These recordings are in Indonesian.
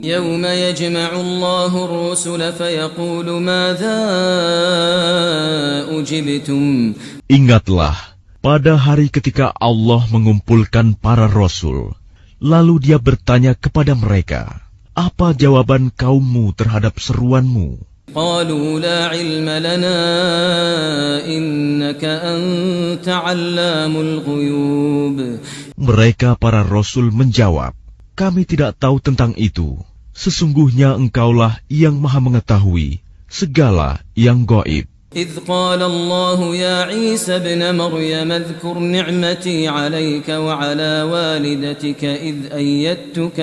يوم يجمع الله الرسل فيقول ماذا أجبتم. Ingatlah pada hari ketika Allah mengumpulkan para rasul, lalu Dia bertanya kepada mereka, apa jawaban kaummu terhadap seruanmu? قالوا لا علم لنا إنك أنت علام الغيوب. Mereka para rasul menjawab, kami tidak tahu tentang itu. Sesungguhnya engkaulah yang maha mengetahui segala yang gaib. إذ قال الله يا عيسى ابن مريم اذكر نعمتي عليك وعلى والدتك إذ أيدتك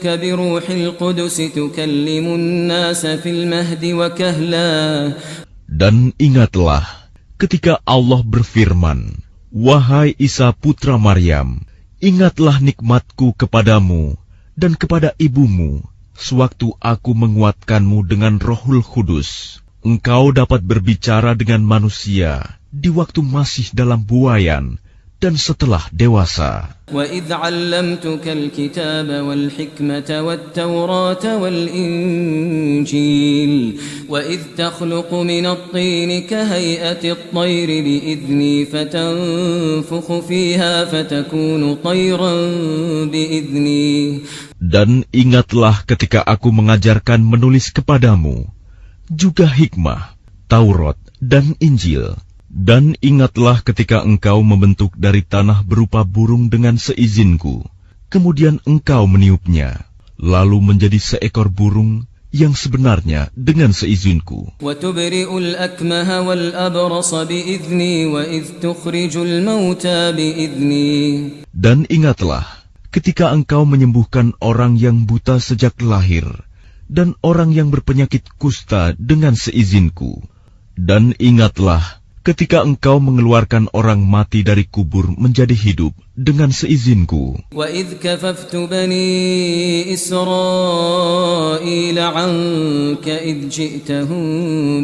بروح القدس تكلم الناس في المهد وكهلا. Dan ingatlah ketika Allah berfirman, wahai Isa putra Maryam, ingatlah nikmatku kepadamu dan kepada ibumu, sewaktu aku menguatkanmu dengan Rohul Kudus. Engkau dapat berbicara dengan manusia di waktu masih dalam buayan dan setelah dewasa. وَإِذْ عَلَّمْتُكَ الْكِتَابَ وَالْحِكْمَةَ وَالتَّوْرَاةَ وَالْإِنْجِيلَ وَإِذْ تَخْلُقُ مِنَ الطِّينِ كَهَيْئَةِ الطَّيْرِ بِإِذْنِي فَتَنفُخُ فِيهَا فَتَكُونُ طَيْرًا بِإِذْنِي. Dan ingatlah ketika aku mengajarkan menulis kepadamu, juga hikmah, Taurat, dan Injil. Dan ingatlah ketika engkau membentuk dari tanah berupa burung dengan seizinku, kemudian engkau meniupnya, lalu menjadi seekor burung yang sebenarnya dengan seizinku. وَتُبْرِئُ الْأَكْمَهَ وَالْأَبْرَصَ بِإِذْنِي وَإِذْ تُخْرِجُ الْمَوْتَى بِإِذْنِي. Dan ingatlah ketika engkau menyembuhkan orang yang buta sejak lahir, dan orang yang berpenyakit kusta dengan seizinku. Dan ingatlah ketika engkau mengeluarkan orang mati dari kubur menjadi hidup dengan seizinku. وَإِذْ كَفَفْتُ بَنِي إِسْرَائِيلَ عَنْكَ إِذْ جِئْتَهُمْ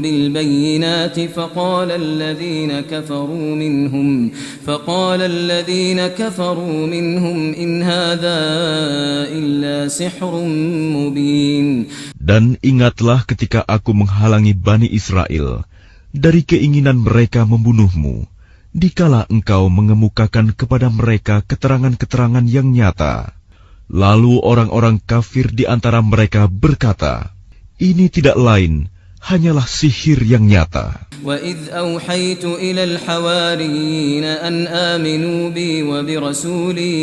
بِالْبَيِّنَاتِ فَقَالَ الَّذِينَ كَفَرُوا مِنْهُمْ إِنْ هَذَا إِلَّا سِحْرٌ مُبِينٌ. Dan ingatlah ketika aku menghalangi Bani Israel dari keinginan mereka membunuhmu, dikala engkau mengemukakan kepada mereka keterangan-keterangan yang nyata. Lalu orang-orang kafir di antara mereka berkata, ini tidak lain, hanyalah sihir yang nyata. وَإِذْ أَوْحَيْتُ إِلَى الْحَوَارِيِّينَ أَنْ آمِنُوا بِي وَبِرَسُولِي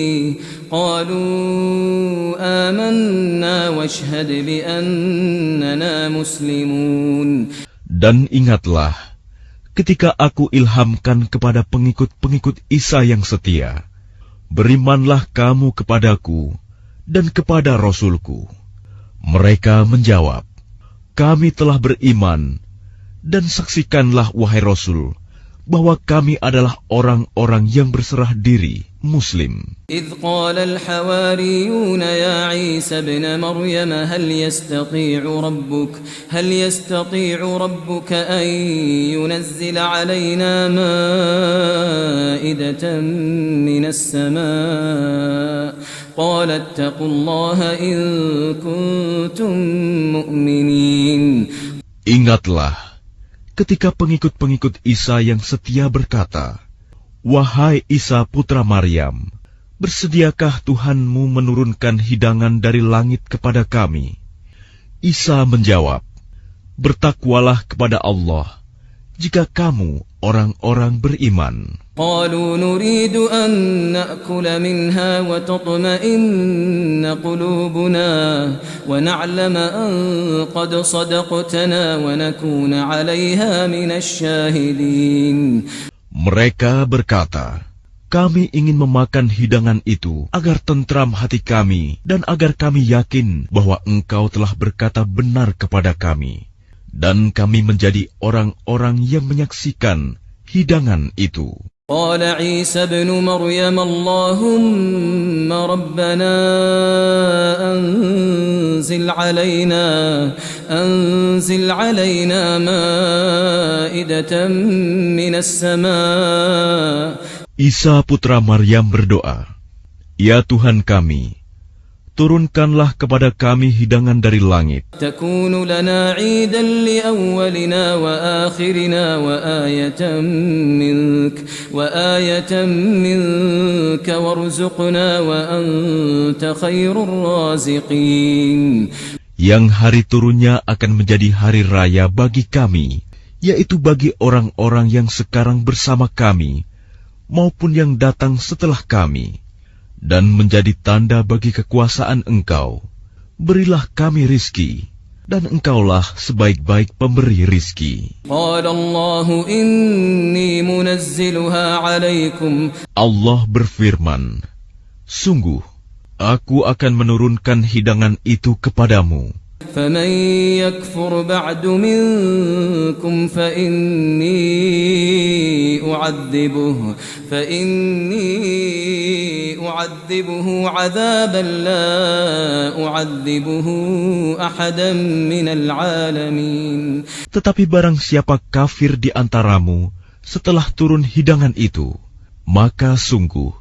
قَالُوا آمَنَّا وَاشْهَدْ بِأَنَّنَا مُسْلِمُونَ. Dan ingatlah, ketika aku ilhamkan kepada pengikut-pengikut Isa yang setia, berimanlah kamu kepadaku dan kepada Rasulku. Mereka menjawab, kami telah beriman, dan saksikanlah wahai Rasul, bahwa kami adalah orang-orang yang berserah diri, Muslim. إذ قال الحواريون يا عيسى ابن مريم هل يستطيع ربك أن ينزل علينا مائدة من السماء قال اتقوا الله إن كنتم مؤمنين. Ingatlah ketika pengikut-pengikut Isa yang setia berkata, wahai Isa putra Maryam, bersediakah Tuhanmu menurunkan hidangan dari langit kepada kami? Isa menjawab, bertakwalah kepada Allah, jika kamu orang-orang beriman. قالوا نريد أن نأكل منها وتطمئن قلوبنا ونعلم أن قد صدقتنا ونكون عليها من الشاهدين. Mereka berkata, kami ingin memakan hidangan itu agar tentram hati kami dan agar kami yakin bahwa engkau telah berkata benar kepada kami, dan kami menjadi orang-orang yang menyaksikan hidangan itu. قال عيسى ابن مريم اللهم ربنا أنزل علينا مائدة من السماء. Isa putra Maryam berdoa, ya Tuhan kami, turunkanlah kepada kami hidangan dari langit. تكون لنا عيدا لأولنا وآخرنا وآية منك وارزقنا وأنت خير الرازقين. Yang hari turunnya akan menjadi hari raya bagi kami, yaitu bagi orang-orang yang sekarang bersama kami, maupun yang datang setelah kami, dan menjadi tanda bagi kekuasaan Engkau. Berilah kami rizki, dan Engkaulah sebaik-baik pemberi rizki. قال الله إني منزلها عليكم. Allah berfirman, sungguh, aku akan menurunkan hidangan itu kepadamu. فمن يكفر بعد منكم فإني أعذبه عذابا لا أعذبه أحدا من العالمين. Tetapi barang siapa kafir di antaramu setelah turun hidangan itu, maka sungguh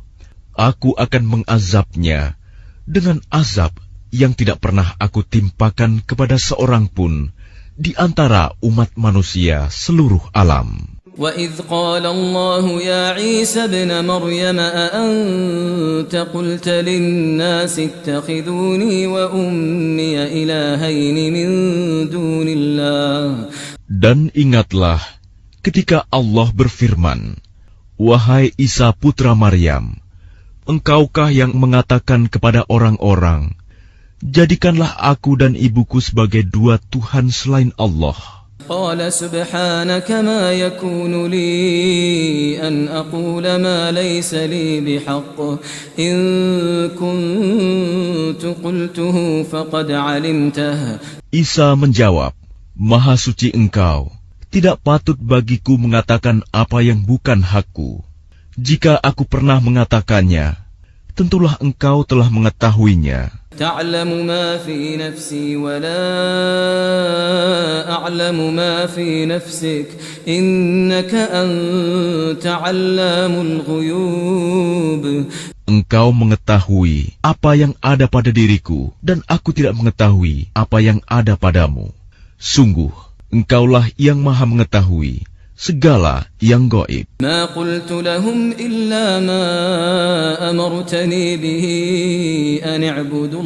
aku akan mengazabnya dengan azab yang tidak pernah aku timpakan kepada seorang pun di antara umat manusia seluruh alam. وَإِذْ قَالَ اللَّهُ يَا عِيسَى ابْنَ مَرْيَمَ أَأَنْتَ قُلْتَ لِلنَّاسِ اتَّخِذُونِي وَأُمِّيَ إِلَٰهَيْنِ مِن دُونِ اللَّهِ. Dan ingatlah ketika Allah berfirman, wahai Isa putra Maryam, engkaukah yang mengatakan kepada orang-orang, jadikanlah aku dan ibuku sebagai dua Tuhan selain Allah. قال سبحانك ما يكون لي أن أقول ما ليس لي بحق إن كنت قلته فقد علمته. Isa menjawab, Maha suci Engkau, tidak patut bagiku mengatakan apa yang bukan hakku. Jika aku pernah mengatakannya, tentulah Engkau telah mengetahuinya. تعلم ما في نفسي ولا أعلم ما في نفسك إنك أنت علام الغيوب. Engkau mengetahui apa yang ada pada diriku, dan aku tidak mengetahui apa yang ada padamu. Sungguh, Engkaulah yang maha mengetahui segala yang gaib. Ma qultu lahum illa ma amartani bihi an i'budu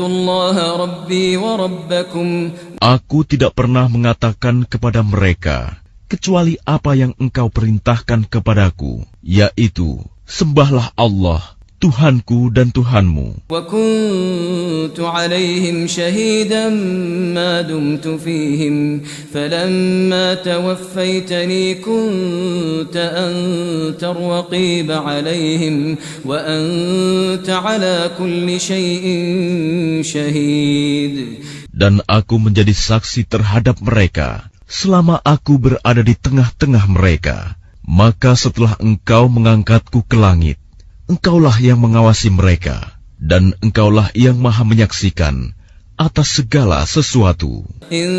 Allah rabbi wa rabbakum. Aku tidak pernah mengatakan kepada mereka kecuali apa yang Engkau perintahkan kepadaku, yaitu sembahlah Allah, Tuhanku dan Tuhanmu. Wa kuntu 'alaihim shahidan ma dumtu fihim falamma tawaffaytani kunta antar raqib 'alaihim wa anta 'ala kulli shay'in shahid. Dan aku menjadi saksi terhadap mereka selama aku berada di tengah-tengah mereka. Maka setelah Engkau mengangkatku ke langit, Engkaulah yang mengawasi mereka, dan Engkaulah yang maha menyaksikan atas segala sesuatu. In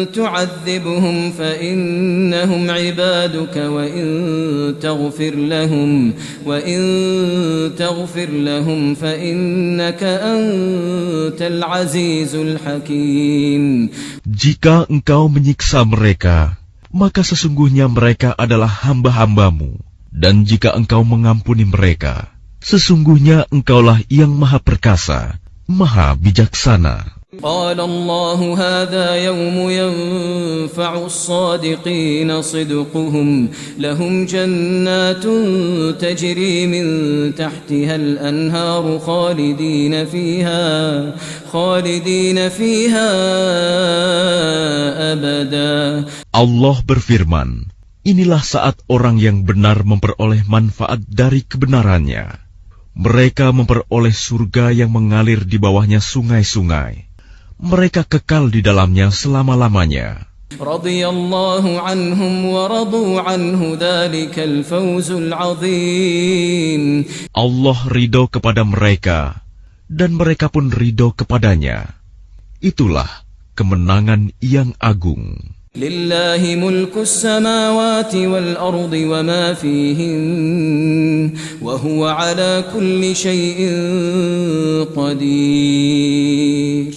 tu'adzibhum fa innahum 'ibaduka wa in taghfir lahum fa innaka antal 'azizul hakim. Jika Engkau menyiksa mereka, maka sesungguhnya mereka adalah hamba-hambamu. Dan jika Engkau mengampuni mereka, sesungguhnya Engkaulah yang maha perkasa, maha bijaksana. قال الله هذا يوم ينفع الصادقين صدقهم لهم جنات تجري من تحتها الأنهار خالدين فيها أبدا. Allah berfirman, inilah saat orang yang benar memperoleh manfaat dari kebenarannya. Mereka memperoleh surga yang mengalir di bawahnya sungai-sungai. Mereka kekal di dalamnya selama-lamanya. Radhiyallahu anhum wa radu anhu, dzalikal fawzul azim. Allah ridho kepada mereka, dan mereka pun ridho kepadanya. Itulah kemenangan yang agung. Lillahi mulkus samawati wal ardi wa ma fihin wa huwa ala kulli syai'in qadir.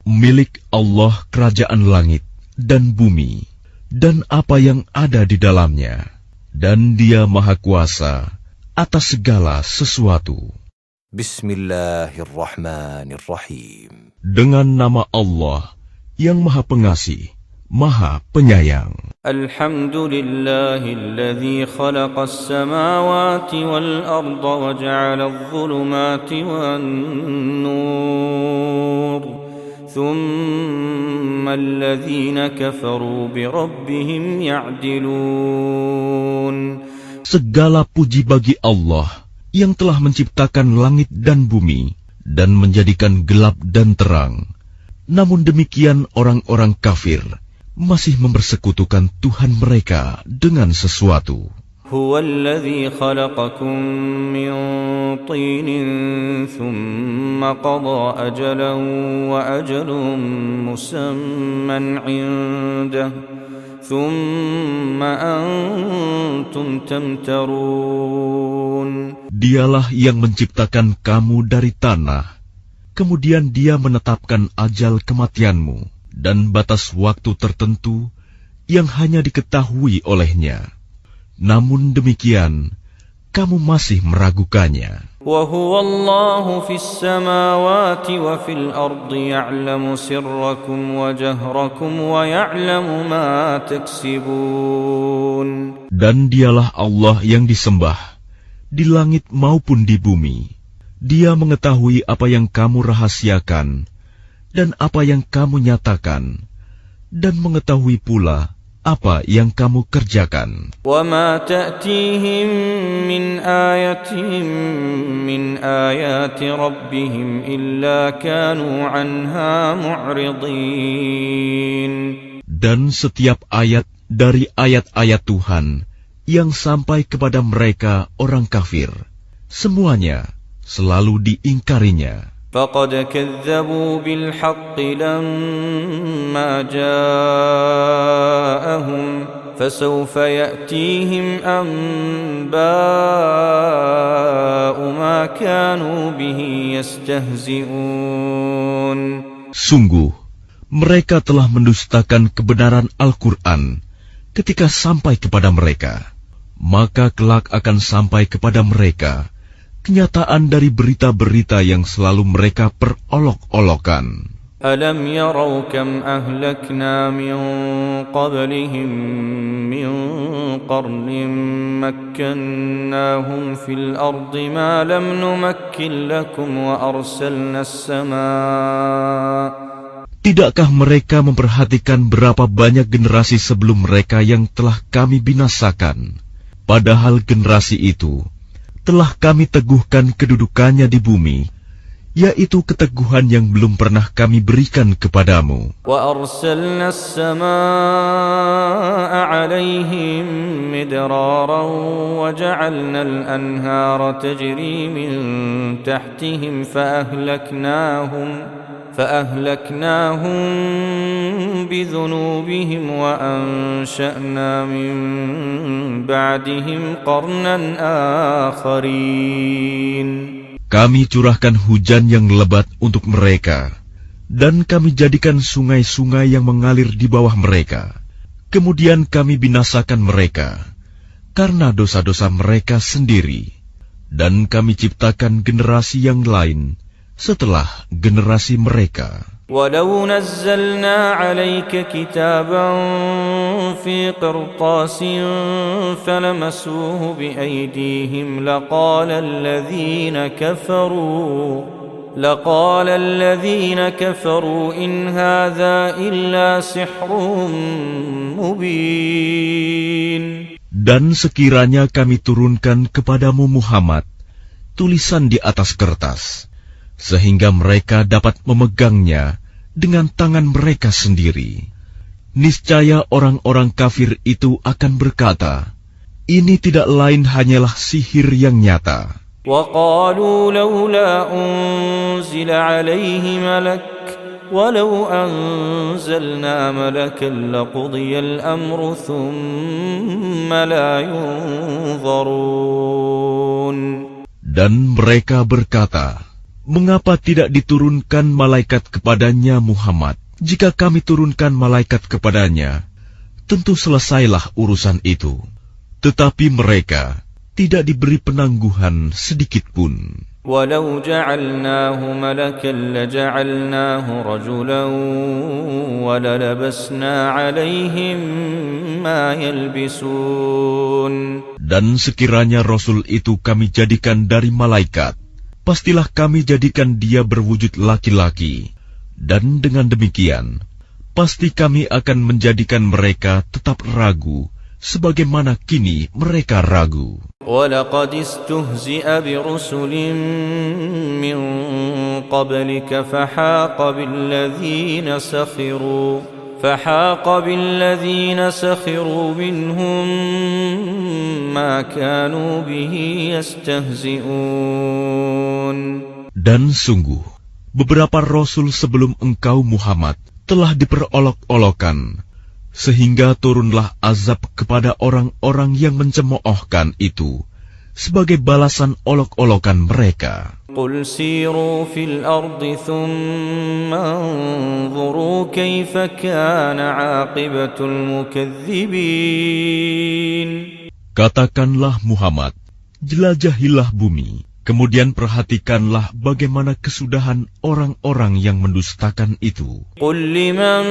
Milik Allah kerajaan langit dan bumi dan apa yang ada di dalamnya, dan Dia Maha Kuasa atas segala sesuatu. Bismillahirrahmanirrahim. Dengan nama Allah yang Maha Pengasih, Maha Penyayang. Alhamdulillahilladzi khalaqas samawati wal arda wa ja'alal dhulumati wan nur. Thumma alladhina kafaru bi rabbihim ya'dilun. Segala puji bagi Allah yang telah menciptakan langit dan bumi dan menjadikan gelap dan terang. Namun demikian orang-orang kafir masih mempersekutukan Tuhan mereka dengan sesuatu. Huwa alladhi khalaqakum min tinin thumma qada ajalan wa ajalun musamman 'indah thumma antum tamtarun. Dialah yang menciptakan kamu dari tanah, kemudian Dia menetapkan ajal kematianmu dan batas waktu tertentu yang hanya diketahui olehnya. Namun demikian, kamu masih meragukannya. Wa huwa Allahu fis samawati wa fil ardi ya'lamu sirrakum wa jahrakum wa ya'lamu ma taksibun. Dan Dialah Allah yang disembah di langit maupun di bumi. Dia mengetahui apa yang kamu rahasiakan dan apa yang kamu nyatakan, dan mengetahui pula apa yang kamu kerjakan. Wa ma ta'tihim min ayatin min ayati rabbihim illa kanu 'anha mu'ridin. Dan setiap ayat dari ayat-ayat Tuhan yang sampai kepada mereka orang kafir, semuanya selalu diingkarinya. فَقَدْ كَذَّبُوا بِالْحَقِّ لَمَّا جَاءَهُمْ فَسَوْفَ يَأْتِيهِمْ أَنْبَاءُ مَا كَانُوا بِهِ يَسْتَهْزِئُونَ. Sungguh, mereka telah mendustakan kebenaran Al-Quran ketika sampai kepada mereka. Maka kelak akan sampai kepada mereka kenyataan dari berita-berita yang selalu mereka perolok-olokan. Alam yarau kam ahlakna min qablihim min qarnin makkannahum fil ardi ma lam numakkin lakum wa arsalna as-samaa. Tidakkah mereka memperhatikan berapa banyak generasi sebelum mereka yang telah kami binasakan? Padahal generasi itu telah kami teguhkan kedudukannya di bumi, yaitu keteguhan yang belum pernah kami berikan kepadamu. Wa arsalna as-samaa'a 'alaihim midraran wa ja'alna al-anhara tajri min tahtihim فأهلكناهم بذنوبهم وأنشأنا من بعدهم قرنا آخرين. Kami curahkan hujan yang lebat untuk mereka, dan kami jadikan sungai-sungai yang mengalir di bawah mereka. Kemudian kami binasakan mereka karena dosa-dosa mereka sendiri, dan kami ciptakan generasi yang lain setelah generasi mereka. Walau nazzalna 'alaika kitaban fi qirtasin falamasuhu biaydihim laqala alladhina kafaru in hadha illa sihrun mubin. Dan sekiranya kami turunkan kepadamu Muhammad tulisan di atas kertas, sehingga mereka dapat memegangnya dengan tangan mereka sendiri, niscaya orang-orang kafir itu akan berkata, ini tidak lain hanyalah sihir yang nyata. وَقَالُوا لَوْلَا أُنْزِلَ عَلَيْهِ مَلَكٌ ولو أنزلنا ملكا لقضي الأمر ثم لا ينظرون. Dan mereka berkata, mengapa tidak diturunkan malaikat kepadanya Muhammad? Jika kami turunkan malaikat kepadanya, tentu selesailah urusan itu. Tetapi mereka tidak diberi penangguhan sedikit pun. ولو جعلناه ملكا لجعلناه رجلا وللبسنا عليهم ما يلبسون. Dan sekiranya Rasul itu kami jadikan dari malaikat, pastilah kami jadikan dia berwujud laki-laki. Dan dengan demikian, pasti kami akan menjadikan mereka tetap ragu, sebagaimana kini mereka ragu. وَلَقَدِ اسْتُهْزِئَ بِرُسُلٍ مِّن قَبْلِكَ فَحَاقَ بِالَّذِينَ سَخِرُوا مِنْهُم مَّا كَانُوا بِهِ يَسْتَهْزِئُونَ. Dan sungguh, beberapa rasul sebelum engkau Muhammad telah diperolok-olokan, sehingga turunlah azab kepada orang-orang yang mencemoohkan itu sebagai balasan olok-olokan mereka. قُلْ سِيرُوا فِي الْأَرْضِ ثُمَّ انظُرُوا كَيْفَ كَانَ عَاقِبَةُ الْمُكَذِّبِينَ. Katakanlah Muhammad, jelajahilah bumi, kemudian perhatikanlah bagaimana kesudahan orang-orang yang mendustakan itu. قُلْ لِمَنْ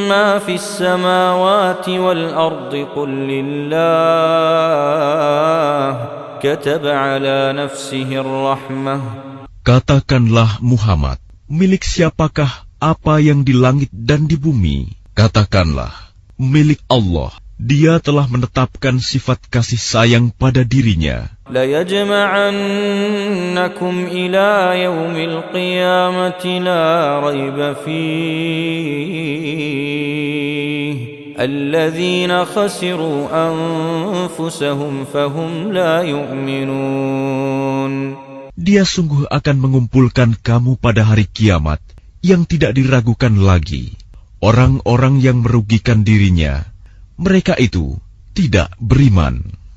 مَا فِي السَّمَاوَاتِ وَالْأَرْضِ قُلْ لِلَّهِ كَتَبَ عَلَى نَفْسِهِ الرَّحْمَةَ. Katakanlah Muhammad, milik siapakah apa yang di langit dan di bumi? Katakanlah, milik Allah. Dia telah menetapkan sifat kasih sayang pada dirinya. لَيَجْمَعَنَّكُمْ إِلَى يَوْمِ الْقِيَامَةِ لَا رَيْبَ فِيهِ الَّذِينَ خَسِرُوا أَنفُسَهُمْ فَهُمْ لَا يُؤْمِنُونَ. Dia sungguh akan mengumpulkan kamu pada hari kiamat yang tidak diragukan lagi. Orang-orang yang merugikan dirinya, mereka itu tidak beriman.